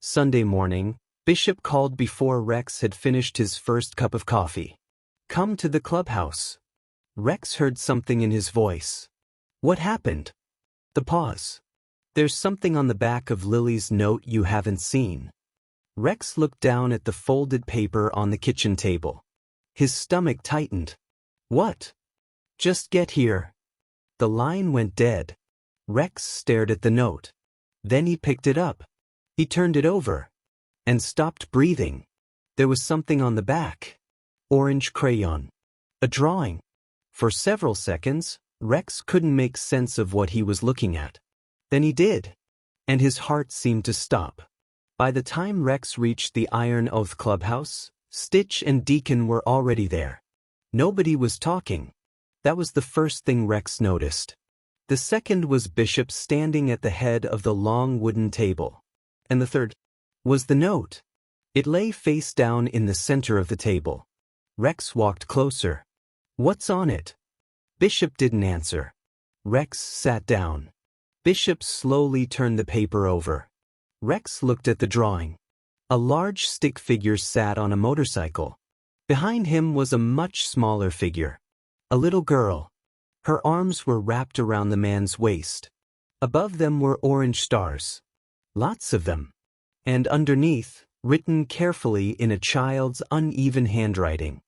Sunday morning, Bishop called before Rex had finished his first cup of coffee. "Come to the clubhouse." Rex heard something in his voice. "What happened?" The pause. "There's something on the back of Lily's note you haven't seen." Rex looked down at the folded paper on the kitchen table. His stomach tightened. "What?" "Just get here." The line went dead. Rex stared at the note. Then he picked it up. He turned it over. And stopped breathing. There was something on the back. Orange crayon. A drawing. For several seconds, Rex couldn't make sense of what he was looking at. Then he did. And his heart seemed to stop. By the time Rex reached the Iron Oath clubhouse, Stitch and Deacon were already there. Nobody was talking. That was the first thing Rex noticed. The second was Bishop standing at the head of the long wooden table. And the third was the note. It lay face down in the center of the table. Rex walked closer. "What's on it?" Bishop didn't answer. Rex sat down. Bishop slowly turned the paper over. Rex looked at the drawing. A large stick figure sat on a motorcycle. Behind him was a much smaller figure. A little girl. Her arms were wrapped around the man's waist. Above them were orange stars. Lots of them. And underneath, written carefully in a child's uneven handwriting.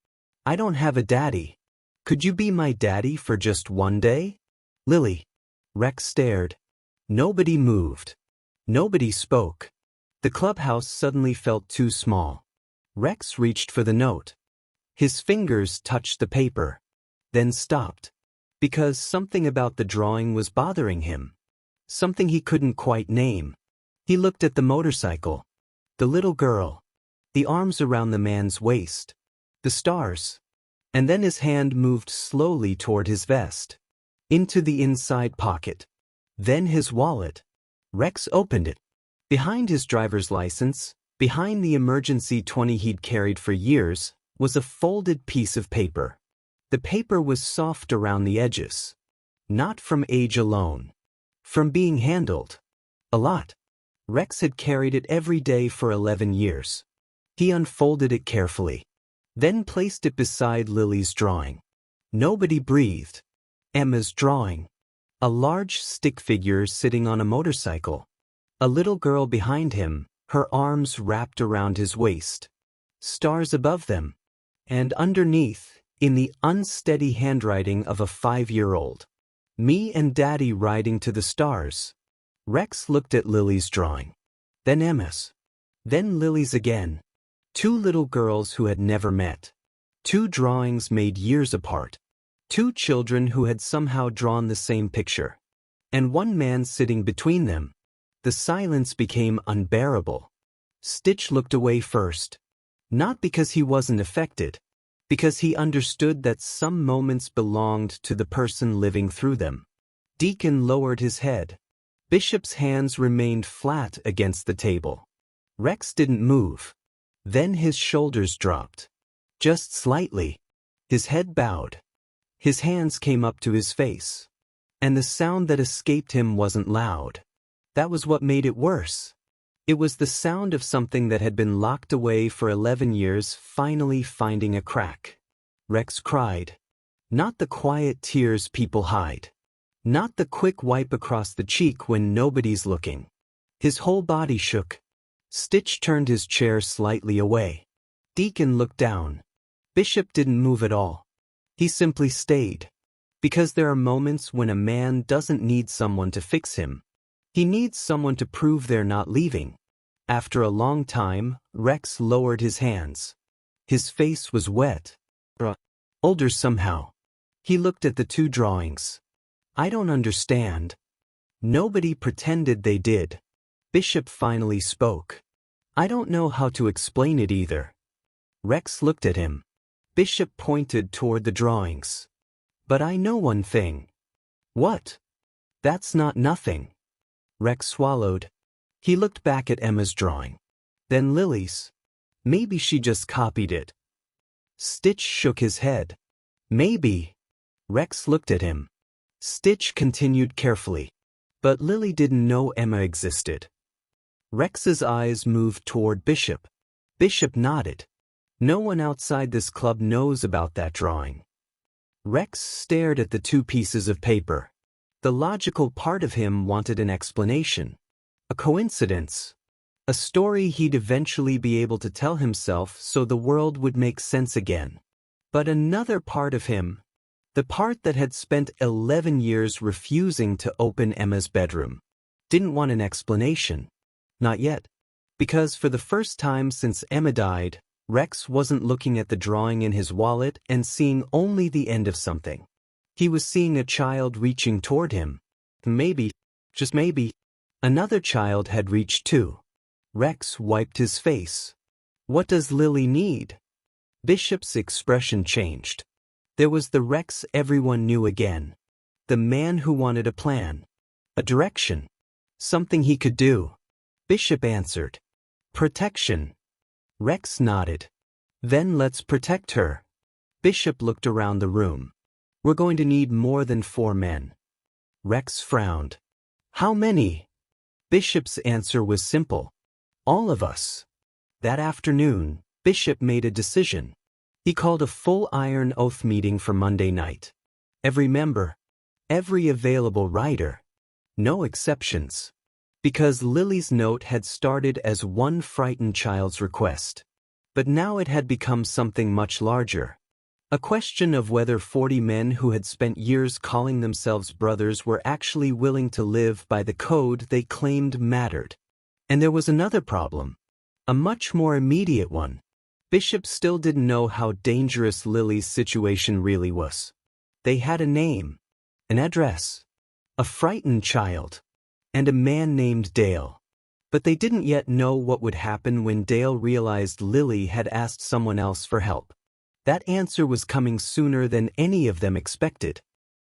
"I don't have a daddy. Could you be my daddy for just one day? Lily." Rex stared. Nobody moved. Nobody spoke. The clubhouse suddenly felt too small. Rex reached for the note. His fingers touched the paper. Then stopped. Because something about the drawing was bothering him. Something he couldn't quite name. He looked at the motorcycle. The little girl. The arms around the man's waist. The stars. And then his hand moved slowly toward his vest. Into the inside pocket. Then his wallet. Rex opened it. Behind his driver's license, behind the emergency 20 he'd carried for years, was a folded piece of paper. The paper was soft around the edges. Not from age alone. From being handled. A lot. Rex had carried it every day for 11 years. He unfolded it carefully. Then placed it beside Lily's drawing. Nobody breathed. Emma's drawing. A large stick figure sitting on a motorcycle. A little girl behind him, her arms wrapped around his waist. Stars above them. And underneath, in the unsteady handwriting of a 5-year-old. "Me and Daddy riding to the stars." Rex looked at Lily's drawing. Then Emma's. Then Lily's again. 2 little girls who had never met. 2 drawings made years apart. 2 children who had somehow drawn the same picture. And 1 man sitting between them. The silence became unbearable. Stitch looked away first. Not because he wasn't affected. Because he understood that some moments belonged to the person living through them. Deacon lowered his head. Bishop's hands remained flat against the table. Rex didn't move. Then his shoulders dropped. Just slightly. His head bowed. His hands came up to his face. And the sound that escaped him wasn't loud. That was what made it worse. It was the sound of something that had been locked away for 11 years finally finding a crack. Rex cried. Not the quiet tears people hide. Not the quick wipe across the cheek when nobody's looking. His whole body shook. Stitch turned his chair slightly away. Deacon looked down. Bishop didn't move at all. He simply stayed. Because there are moments when a man doesn't need someone to fix him. He needs someone to prove they're not leaving. After a long time, Rex lowered his hands. His face was wet. Older somehow. He looked at the 2 drawings. "I don't understand." Nobody pretended they did. Bishop finally spoke. "I don't know how to explain it either." Rex looked at him. Bishop pointed toward the drawings. "But I know one thing." "What?" "That's not nothing." Rex swallowed. He looked back at Emma's drawing. Then Lily's. Maybe she just copied it. Stitch shook his head. "Maybe." Rex looked at him. Stitch continued carefully. "But Lily didn't know Emma existed." Rex's eyes moved toward Bishop. Bishop nodded. No one outside this club knows about that drawing. Rex stared at the two pieces of paper. The logical part of him wanted an explanation. A coincidence. A story he'd eventually be able to tell himself so the world would make sense again. But another part of him, the part that had spent 11 years refusing to open Emma's bedroom, didn't want an explanation. Not yet. Because for the first time since Emma died, Rex wasn't looking at the drawing in his wallet and seeing only the end of something. He was seeing a child reaching toward him. Maybe, just maybe, another child had reached too. Rex wiped his face. What does Lily need? Bishop's expression changed. There was the Rex everyone knew again. The man who wanted a plan. A direction. Something he could do. Bishop answered. Protection. Rex nodded. Then let's protect her. Bishop looked around the room. We're going to need more than 4 men. Rex frowned. How many? Bishop's answer was simple. All of us. That afternoon, Bishop made a decision. He called a full Iron Oath meeting for Monday night. Every member, every available writer. No exceptions. Because Lily's note had started as one frightened child's request. But now it had become something much larger. A question of whether 40 men who had spent years calling themselves brothers were actually willing to live by the code they claimed mattered. And there was another problem. A much more immediate one. Bishop still didn't know how dangerous Lily's situation really was. They had a name, an address, a frightened child, and a man named Dale. But they didn't yet know what would happen when Dale realized Lily had asked someone else for help. That answer was coming sooner than any of them expected.